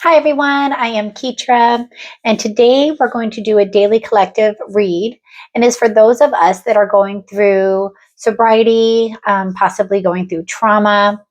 Hi everyone, I am Ketra, and today we're going to do a daily collective read, and it's for those of us that are going through sobriety, possibly going through trauma,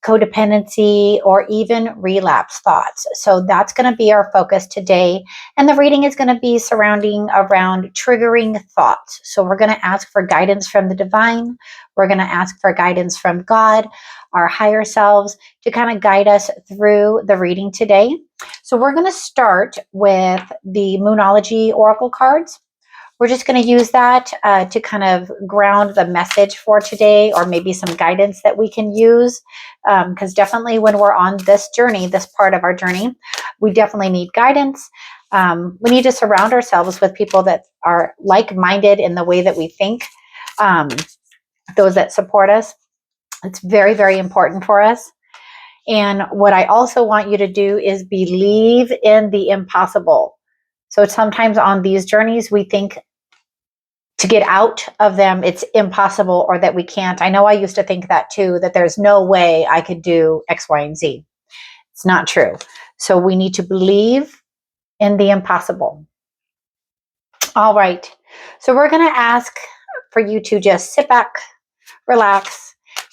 codependency, or even relapse thoughts. So that's going to be our focus today, and the reading is going to be surrounding around triggering thoughts. So we're going to ask for guidance from the divine. We're going to ask for guidance from God, our higher selves, to kind of guide us through the reading today. So we're going to start with the Moonology Oracle cards. We're just going to use that to kind of ground the message for today, or maybe some guidance that we can use. Because definitely when we're on this journey, this part of our journey, we definitely need guidance. We need to surround ourselves with people that are like-minded in the way that we think, those that support us. It's very, very important for us. And what I also want you to do is believe in the impossible. So sometimes on these journeys, we think to get out of them, it's impossible, or that we can't. I know I used to think that too, that there's no way I could do X, Y, and Z. It's not true. So we need to believe in the impossible. All right. So we're going to ask for you to just sit back, relax,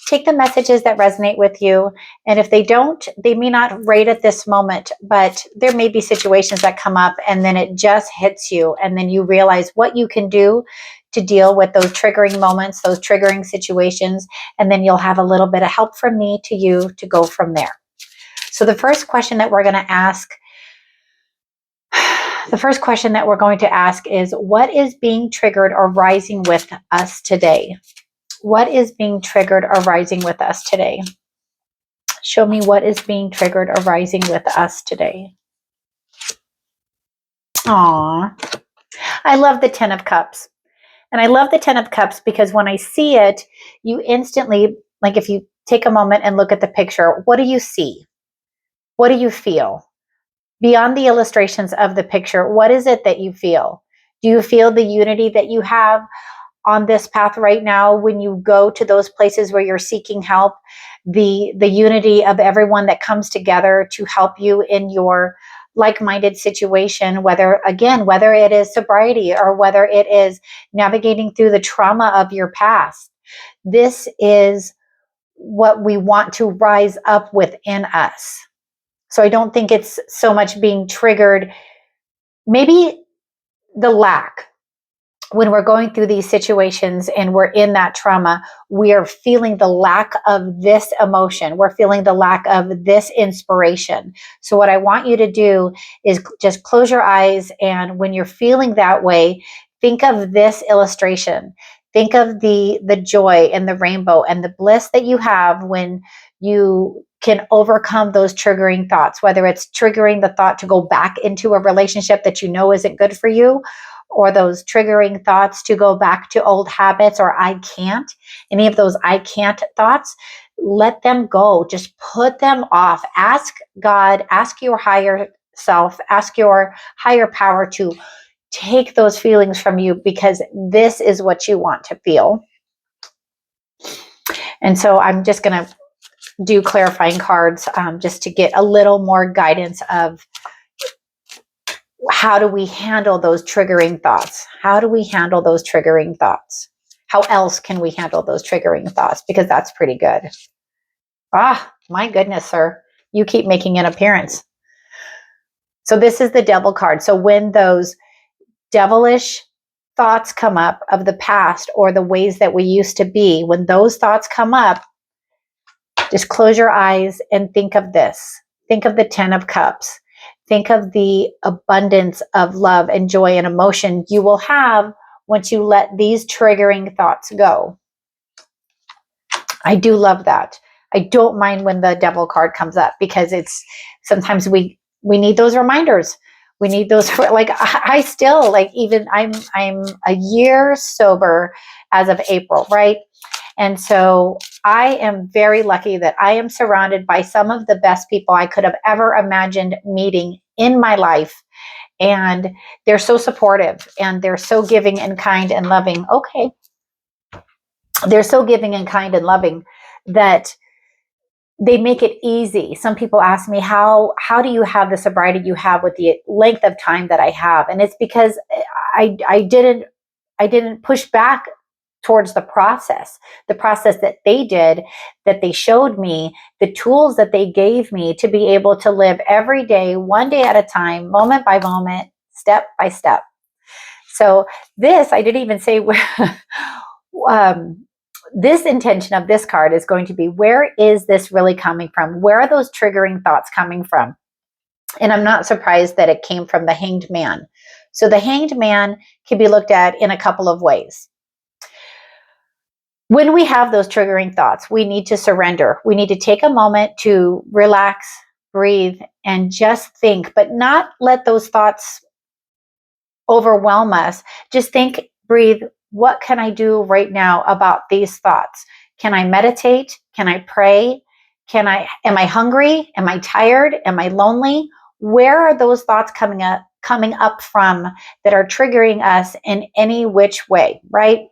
take the messages that resonate with you. And if they don't, they may not rate at this moment, but there may be situations that come up and then it just hits you. And then you realize what you can do to deal with those triggering moments, those triggering situations. And then you'll have a little bit of help from me to you to go from there. So the first question that we're going to ask is, what is being triggered or rising with us today? What is being triggered or rising with us today? Show me what is being triggered or rising with us today. Aw, I love the 10 of Cups. And I love the 10 of Cups because when I see it, you instantly, like if you take a moment and look at the picture, what do you see? What do you feel? Beyond the illustrations of the picture, what is it that you feel? Do you feel the unity that you have on this path right now when you go to those places where you're seeking help? The unity of everyone that comes together to help you in your like-minded situation, whether it is sobriety or whether it is navigating through the trauma of your past. This is what we want to rise up within us. So I don't think it's so much being triggered, maybe the lack. When we're going through these situations and we're in that trauma, we are feeling the lack of this emotion. We're feeling the lack of this inspiration. So what I want you to do is just close your eyes. And when you're feeling that way, think of this illustration. Think of the joy and the rainbow and the bliss that you have when you can overcome those triggering thoughts, whether it's triggering the thought to go back into a relationship that you know isn't good for you, or those triggering thoughts to go back to old habits, or I can't, any of those I can't thoughts, let them go. Just put them off. Ask God, ask your higher self, ask your higher power to take those feelings from you, because this is what you want to feel. And so I'm just going to do clarifying cards just to get a little more guidance of how do we handle those triggering thoughts? How do we handle those triggering thoughts? How else can we handle those triggering thoughts? Because that's pretty good. Ah, my goodness, sir. You keep making an appearance. So this is the Devil card. So when those devilish thoughts come up of the past or the ways that we used to be, when those thoughts come up, just close your eyes and think of this. Think of the 10 of Cups. Think of the abundance of love and joy and emotion you will have once you let these triggering thoughts go. I do love that. I don't mind when the Devil card comes up, because it's sometimes we need those reminders. We need those, like I still, like, even I'm a year sober as of April, right? And so I am very lucky that I am surrounded by some of the best people I could have ever imagined meeting in my life. And they're so supportive, and they're so giving and kind and loving. Okay. They're so giving and kind and loving that they make it easy. Some people ask me, how do you have the sobriety you have with the length of time that I have? And it's because I didn't push back towards the process that they did, that they showed me, the tools that they gave me to be able to live every day, one day at a time, moment by moment, step by step. So this, I didn't even say where, this intention of this card is going to be, where is this really coming from? Where are those triggering thoughts coming from? And I'm not surprised that it came from the Hanged Man. So the Hanged Man can be looked at in a couple of ways. When we have those triggering thoughts, we need to surrender. We need to take a moment to relax, breathe, and just think, but not let those thoughts overwhelm us. Just think, breathe. What can I do right now about these thoughts? Can I meditate? Can I pray? Am I hungry? Am I tired? Am I lonely? Where are those thoughts coming up from that are triggering us in any which way, right?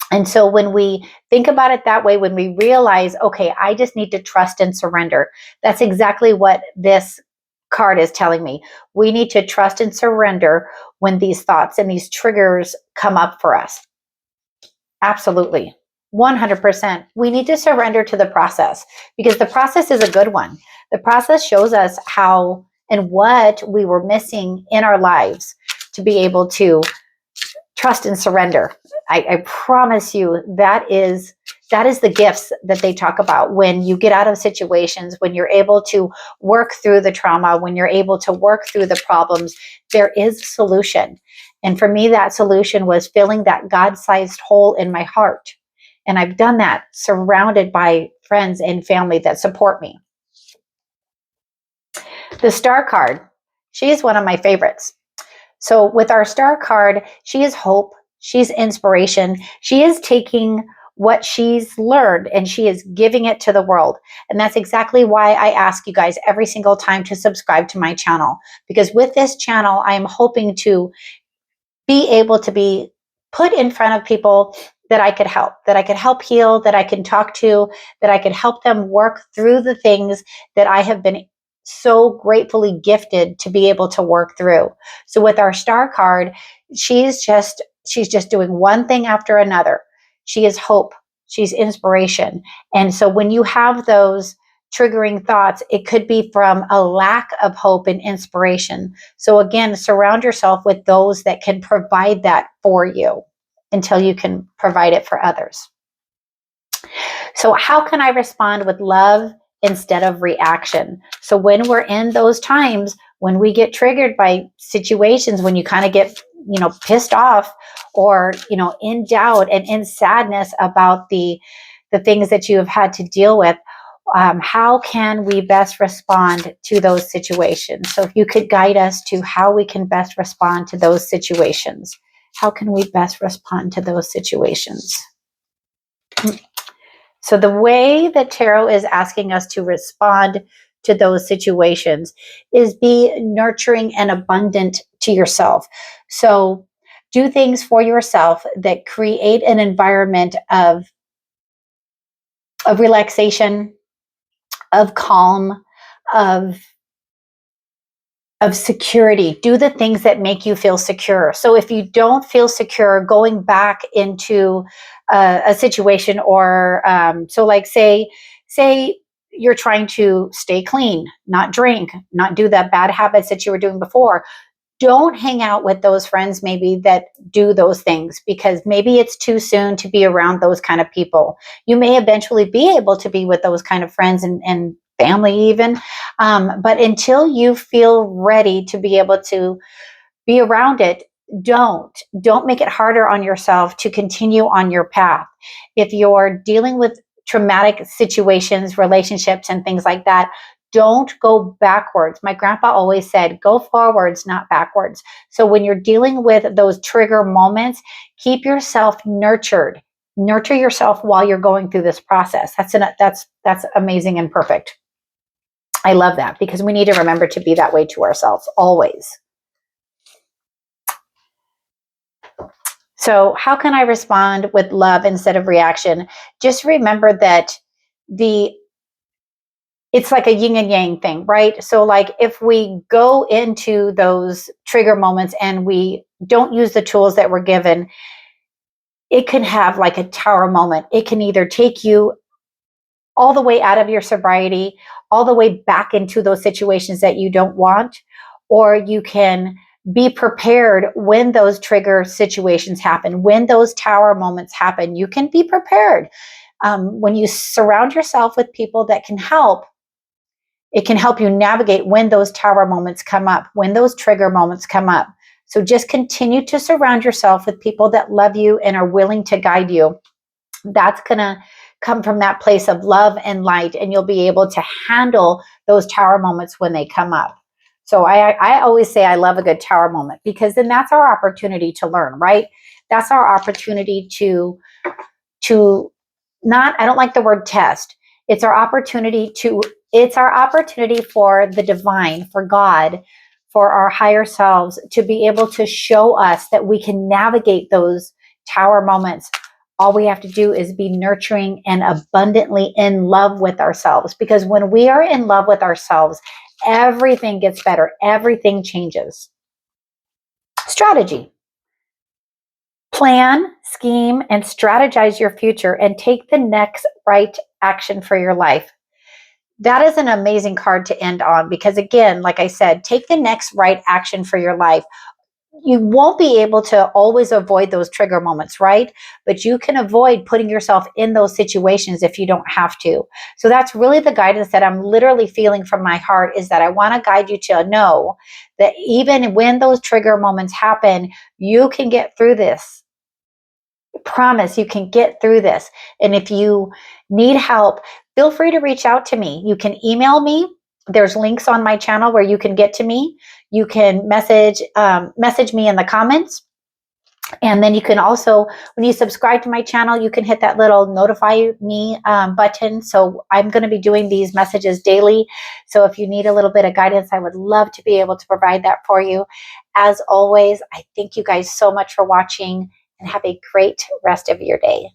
And so when we think about it that way, when we realize, okay, I just need to trust and surrender, that's exactly what this card is telling me. We need to trust and surrender when these thoughts and these triggers come up for us. Absolutely. 100%. We need to surrender to the process, because the process is a good one. The process shows us how and what we were missing in our lives to be able to trust and surrender. I promise you that is the gifts that they talk about when you get out of situations, when you're able to work through the trauma, when you're able to work through the problems, there is a solution. And for me, that solution was filling that God-sized hole in my heart. And I've done that surrounded by friends and family that support me. The Star card, she is one of my favorites. So with our Star card, she is hope, she's inspiration, she is taking what she's learned and she is giving it to the world. And that's exactly why I ask you guys every single time to subscribe to my channel, because with this channel, I am hoping to be able to be put in front of people that I could help heal, that I can talk to, that I could help them work through the things that I have been so gratefully gifted to be able to work through. So with our Star card, she's just doing one thing after another. She is hope, she's inspiration. And so when you have those triggering thoughts, it could be from a lack of hope and inspiration. So again, surround yourself with those that can provide that for you until you can provide it for others. So how can I respond with love instead of reaction? So when we're in those times, when we get triggered by situations, when you kind of get, pissed off or, in doubt and in sadness about the things that you have had to deal with, how can we best respond to those situations? So if you could guide us to how we can best respond to those situations. How can we best respond to those situations? So the way that tarot is asking us to respond to those situations is be nurturing and abundant to yourself. So do things for yourself that create an environment of relaxation, of calm, of security. Do the things that make you feel secure. So if you don't feel secure going back into a situation, or so like say you're trying to stay clean, not drink, not do the bad habits that you were doing before, don't hang out with those friends maybe that do those things, because maybe it's too soon to be around those kind of people. You may eventually be able to be with those kind of friends and family even, but until you feel ready to be able to be around it, don't make it harder on yourself to continue on your path. If you're dealing with traumatic situations, relationships, and things like that, don't go backwards. My grandpa always said, go forwards, not backwards. So when you're dealing with those trigger moments, keep yourself nurtured. Nurture yourself while you're going through this process. That's amazing and perfect. I love that, because we need to remember to be that way to ourselves always. So how can I respond with love instead of reaction? Just remember that the it's like a yin and yang thing, right? So like if we go into those trigger moments and we don't use the tools that we're given, it can have like a tower moment. It can either take you all the way out of your sobriety, all the way back into those situations that you don't want, or you can be prepared when those trigger situations happen, when those tower moments happen. You can be prepared. When you surround yourself with people that can help, it can help you navigate when those tower moments come up, when those trigger moments come up. So just continue to surround yourself with people that love you and are willing to guide you. That's going to come from that place of love and light, and you'll be able to handle those tower moments when they come up. So I always say I love a good tower moment, because then that's our opportunity to learn, right? That's our opportunity to not, I don't like the word test. It's our opportunity for the divine, for God, for our higher selves to be able to show us that we can navigate those tower moments. All we have to do is be nurturing and abundantly in love with ourselves, because when we are in love with ourselves, everything gets better. Everything changes. Strategy. Plan, scheme, and strategize your future and take the next right action for your life. That is an amazing card to end on, because again, like I said, take the next right action for your life. You won't be able to always avoid those trigger moments, right? But you can avoid putting yourself in those situations if you don't have to. So that's really the guidance that I'm literally feeling from my heart, is that I want to guide you to know that even when those trigger moments happen, you can get through this. Promise you can get through this. And if you need help, feel free to reach out to me. You can email me. There's links on my channel where you can get to me. You can message me in the comments. And then you can also, when you subscribe to my channel, you can hit that little notify me button. So I'm going to be doing these messages daily. So if you need a little bit of guidance, I would love to be able to provide that for you. As always, I thank you guys so much for watching, and have a great rest of your day.